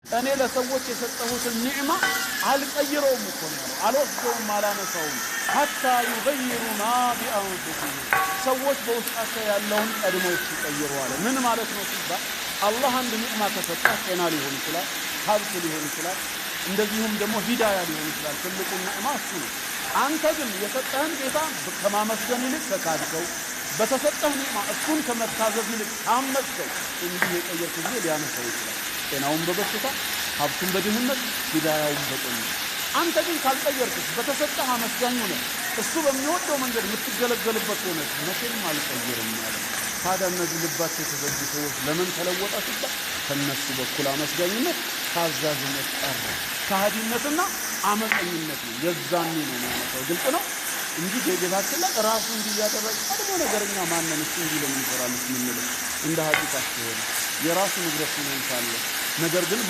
እኔ ለሰዎች የሰጠሁትን ኒዕማ አልቀይረውም እኮ ነው አልወስደውም አላነሳውም حتى يغيروا ما بأنفسهم ሰዎች በውስጣቸው ያለውን ቀድመው ሲቀይሩ አለ ምን ማለት ነው ሲባል አላህ አንድ ኒዕማ ከሰጠህ ጤና ሊሆን ይችላል ሀብት ሊሆን ይችላል እንደዚሁም ደግሞ ሂዳያ ሊሆን ይችላል ትልቁ ኒዕማ እሱ ነው አንተ ግን የሰጠህን ጌታ ከማመስገን ይልቅ ተካድከው በተሰጠህ ኒዕማ እሱን ከመታዘዝ ይልቅ ታመጽከው እንዲህ የቀየርክ ጊዜ ሊያነሳው ይችላል ጤናውን በበሽታ ሀብቱን በድህነት ሂዳያውን በጤና አንተ ግን ካልቀየርክስ በተሰጠህ አመስጋኝ ሆነ እሱ በሚወደው መንገድ የምትገለገልበት ሆነ መቼም አልቀየርም ማለት ታዲያ እነዚህ ልባቸው የተዘጉ ሰዎች ለምን ተለወጣችሁበት ከነሱ በኩል አመስጋኝነት ታዛዥነት ቀረ ከሃዲነትና አመፀኝነት ነው የዛኔ ነው ማለት ግልጽ ነው እንጂ ጌታችን ላይ ራሱ እንዲያደረገ ቀድሞ ነገርኛ ማንነን እሱ እንዲህ ለምን ይሰራል ምን እንደ ሀዲስ አስተውል የራሱ ንግረት ነው ይታለ ነገር ግን